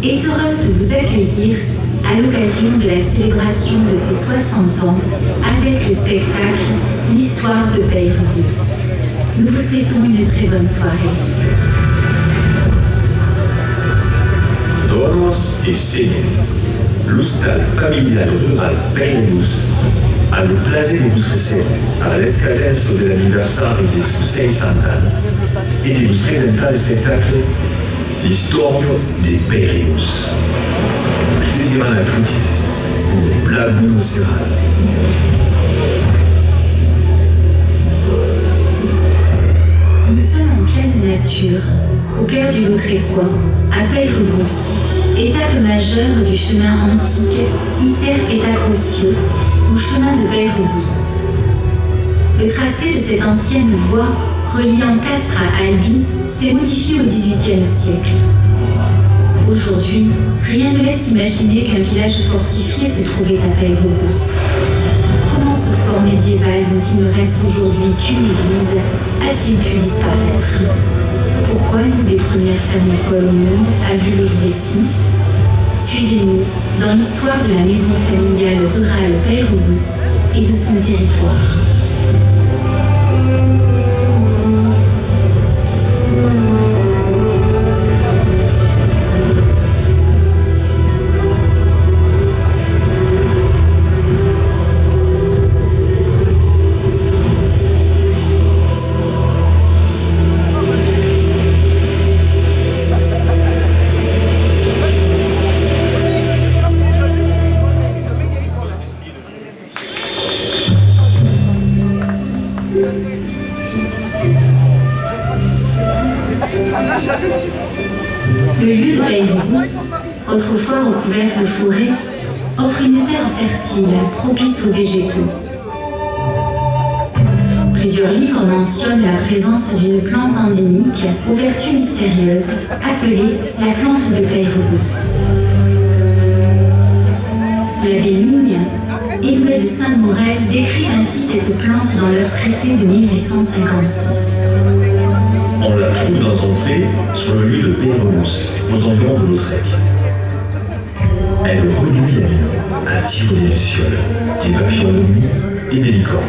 est heureuse de vous accueillir à l'occasion de la célébration de ses 60 ans avec le spectacle L'histoire de Peyre-Rousse. Nous vous souhaitons une très bonne soirée. Donos e Cenes, l'hostal familiar rural Peyre-Rousse, ha el placer de vos receber a l'escasenso de l'aniversari de sus 600 anys e de vos presentar el spectacle L'histoire de Peyre-Rousse. Plaisir à tous, pour Blagoun Serral. Nous sommes en pleine nature, au cœur du Lautrécois, à Peyre-Rousse, étape majeure du chemin antique Iter Petacrocio, ou chemin de Peyre-Rousse. Le tracé de cette ancienne voie reliant Castres à Albi s'est modifié au XVIIIe siècle. Aujourd'hui, rien ne laisse imaginer qu'un village fortifié se trouvait à Peyre-Rousse. Comment ce fort médiéval dont il ne reste aujourd'hui qu'une église a-t-il pu disparaître? Pourquoi une des premières fermes écoles au monde a vu le jour ici? Suivez-nous dans l'histoire de la maison familiale rurale Peyre-Rousse et de son territoire. Le lieu de Peyre-Rousse, autrefois recouvert de forêts, offre une terre fertile, propice aux végétaux. Plusieurs livres mentionnent la présence d'une plante endémique aux vertus mystérieuses, appelée la plante de Peyre-Rousse. L'abbé Migne et Louis de Saint-Maurel décrivent ainsi cette plante dans leur traité de 1856. On la trouve dans son pré sur le lieu de Peyre-Rousse, aux environs de Lautrec. Elle reluit la nuit, attire des lucioles, des papillons de nuit et des licornes.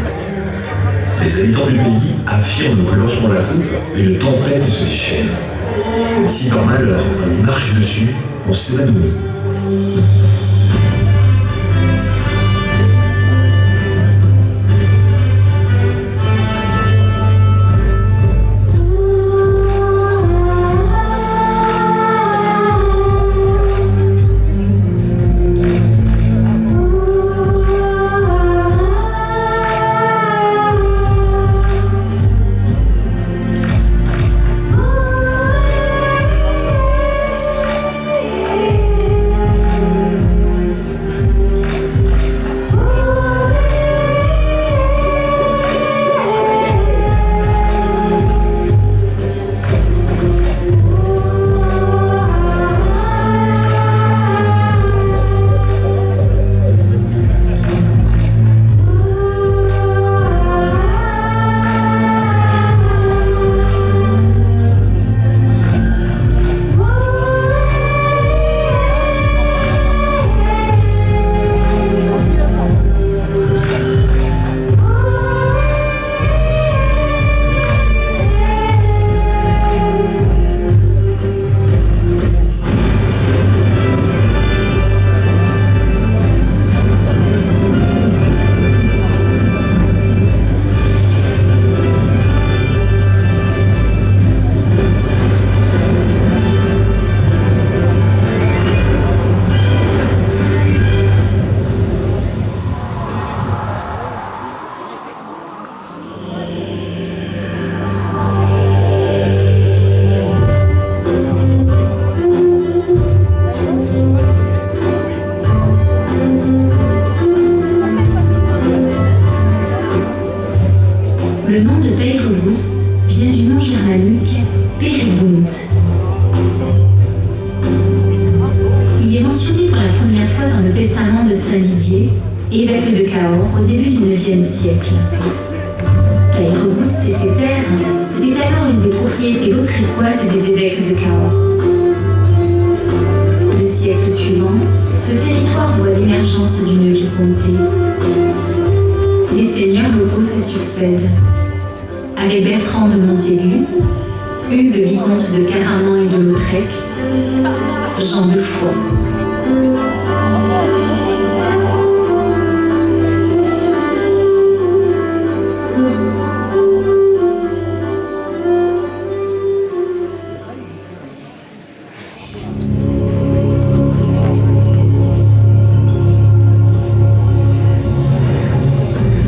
Les habitants du pays affirment que lorsqu'on la coupe, une tempête se déchaîne. Si par malheur on y marche dessus, on s'évanouit. Le nom de Peyre-Rousse vient du nom germanique Périgunt. Il est mentionné pour la première fois dans le testament de Saint Didier, évêque de Cahors au début du IXe siècle. Peyre-Rousse et ses terres étaient alors une des propriétés lautrécoises des évêques de Cahors. Le siècle suivant, ce territoire voit l'émergence d'une vicomté. Les seigneurs locaux se succèdent. Avec Bertrand de Montaigu, Hugues vicomte de Caraman et de Lautrec, Jean de Foix.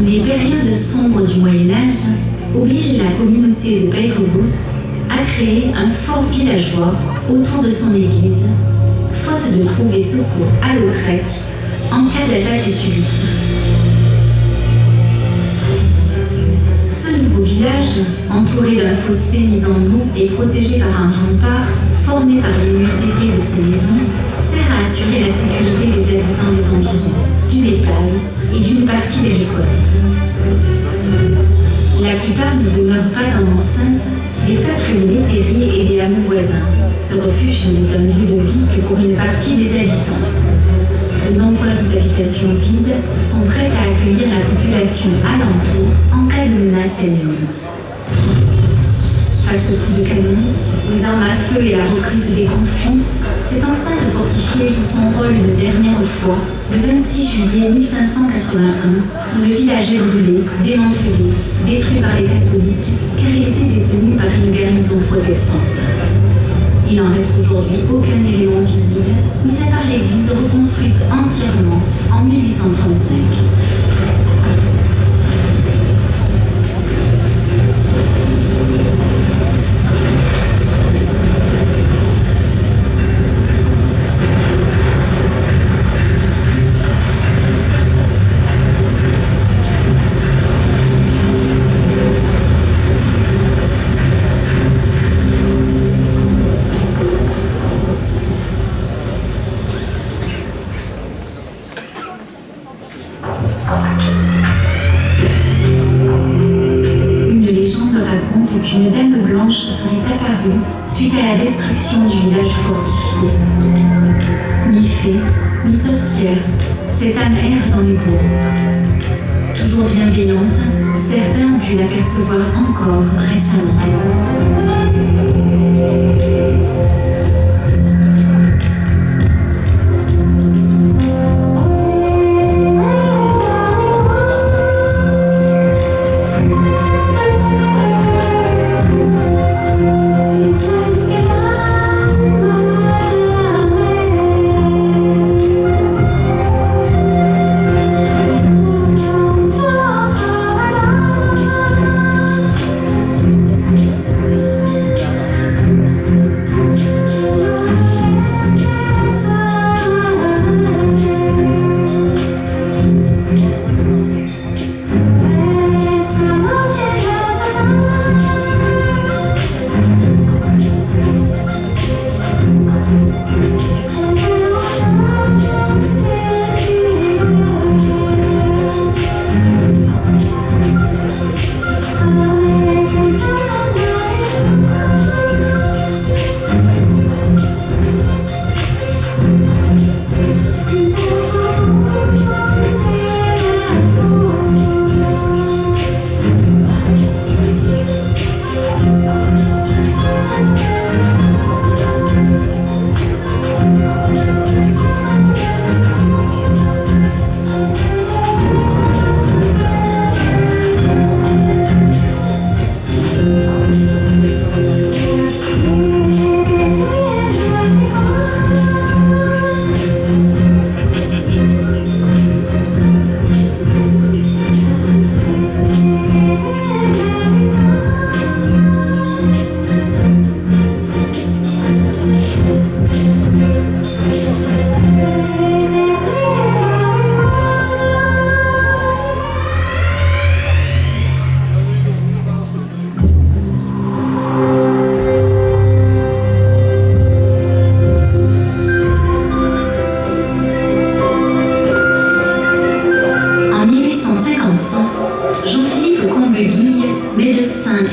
Les périodes sombres du Moyen-Âge obligent la communauté de Peyrebousse à créer un fort villageois autour de son église, faute de trouver secours à Lautrec en cas d'attaque subite. Ce nouveau village, entouré d'un fossé mis en eau et protégé par un rempart formé par les murs épais de ses maisons, sert à assurer la sécurité des habitants des environs, du bétail et d'une partie des récoltes. La plupart ne demeurent pas dans l'enceinte, mais peuplent les métairies et les hameaux voisins. Ce refuge n'est un lieu de vie que pour une partie des habitants. De nombreuses habitations vides sont prêtes à accueillir la population alentour en cas de menace ennemie. Face aux coups de canon, aux armes à feu et à la reprise des conflits, cette enceinte fortifiée joue son rôle une dernière fois, le 26 juillet 1581, où le village est brûlé, démantelé, détruit par les catholiques, car il était détenu par une garnison protestante. Il n'en reste aujourd'hui aucun élément visible, mis à part l'église reconstruite entièrement en 1835. Qu'une dame blanche serait apparue suite à la destruction du village fortifié. Mi-fée, mi-sorcière, cette âme erre dans les bois. Toujours bienveillante, certains ont pu l'apercevoir encore récemment.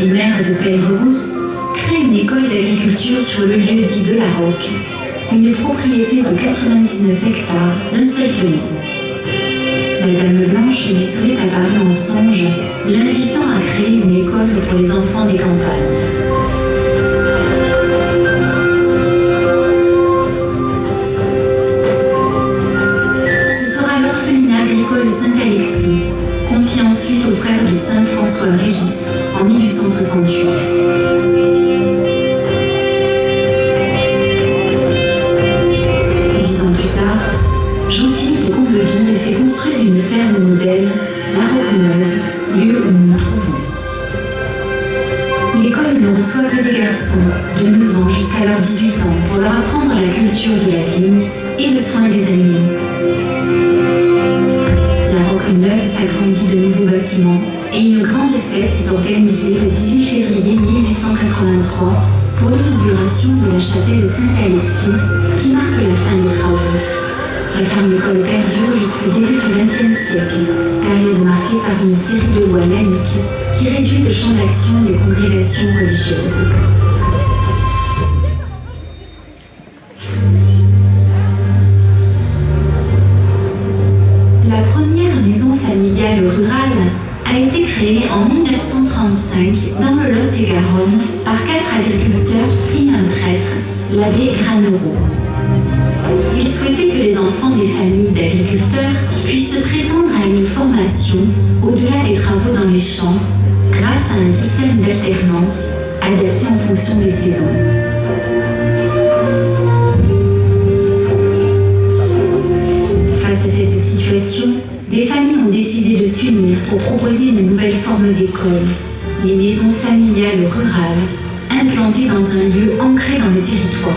et maire de Peyrebousse, crée une école d'agriculture sur le lieu dit de la Roque, une propriété de 99 hectares d'un seul tenant. La Dame Blanche lui serait apparue en songe, l'invitant à créer une école pour les enfants des campagnes. Ce sera l'orphelinat agricole Saint-Alexis, confié ensuite aux frères de Saint François Régis en 1868. Jean-Philippe de Combeville fait construire une ferme modèle, la Roqueneuve, lieu où nous nous trouvons. L'école ne reçoit que des garçons, de 9 ans jusqu'à leurs 18 ans, pour leur apprendre la culture de la vigne et le soin des animaux. La Roqueneuve s'agrandit de nouveaux bâtiments et une grande fête est organisée le 18 février 1883 pour l'inauguration de la chapelle Saint-Alexis qui marque la fin des travaux. La ferme-école perdure jusqu'au début du XXe siècle, période marquée par une série de lois laïques qui réduit le champ d'action des congrégations religieuses. La première maison familiale rurale a été créée en 1935 dans le Lot-et-Garonne par 4 agriculteurs et un prêtre, l'abbé Granereau. Il souhaitait que les enfants des familles d'agriculteurs puissent prétendre à une formation au-delà des travaux dans les champs grâce à un système d'alternance adapté en fonction des saisons. Face à cette situation, des familles ont décidé de s'unir pour proposer une nouvelle forme d'école, les maisons familiales rurales, implantées dans un lieu ancré dans le territoire.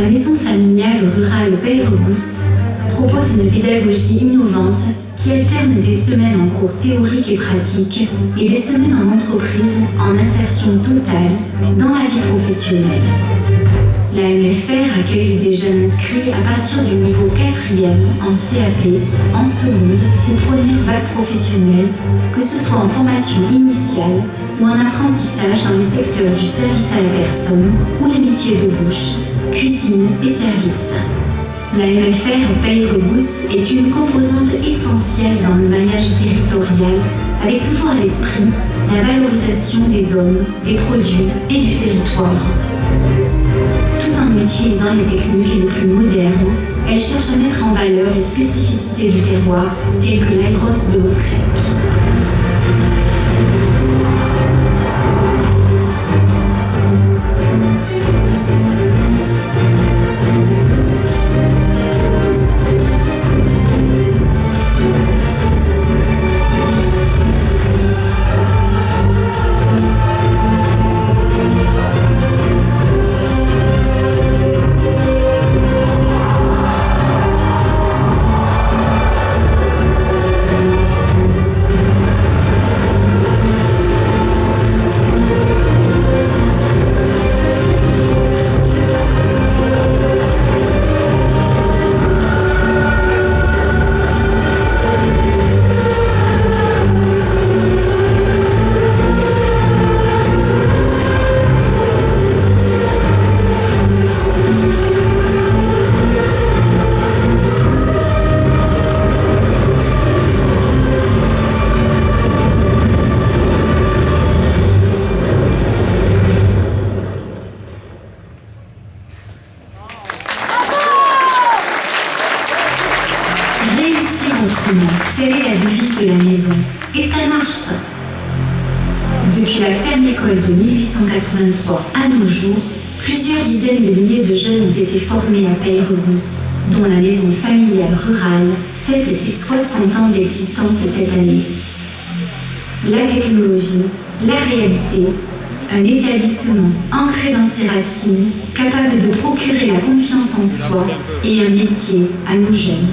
La maison familiale rurale Peyregousse propose une pédagogie innovante qui alterne des semaines en cours théoriques et pratiques et des semaines en entreprise en insertion totale dans la vie professionnelle. La MFR accueille des jeunes inscrits à partir du niveau 4e en CAP, en seconde ou première bac professionnel, que ce soit en formation initiale ou en apprentissage dans les secteurs du service à la personne ou les métiers de bouche, cuisine et service. La MFR Peyregousse est une composante essentielle dans le maillage territorial, avec toujours à l'esprit la valorisation des hommes, des produits et du territoire. Tout en utilisant les techniques les plus modernes, elle cherche à mettre en valeur les spécificités du terroir, telles que l'aéros de Lautrec. Telle est la devise de la maison. Et ça marche. Depuis la ferme-école de 1883 à nos jours, plusieurs dizaines de milliers de jeunes ont été formés à Peyregousse, dont la maison familiale rurale fête ses 60 ans d'existence cette année. La technologie, la réalité, un établissement ancré dans ses racines, capable de procurer la confiance en soi et un métier à nos jeunes.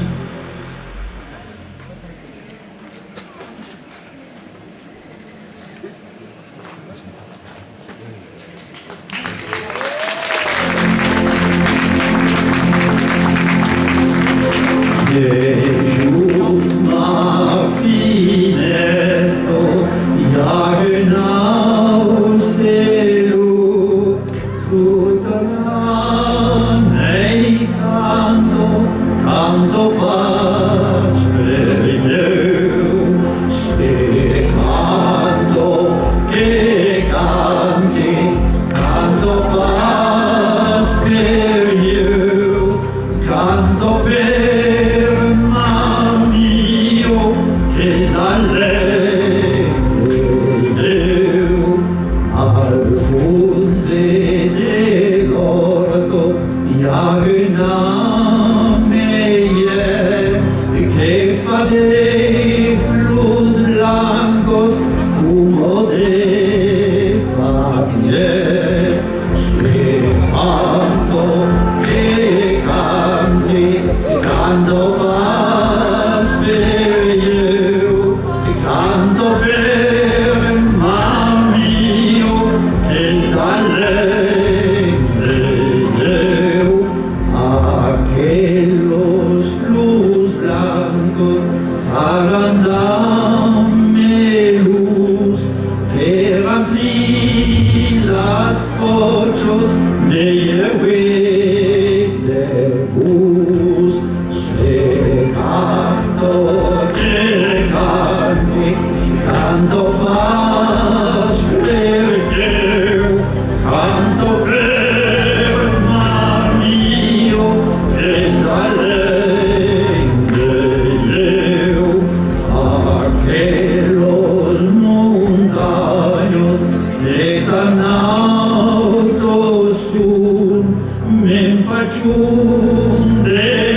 Paciunde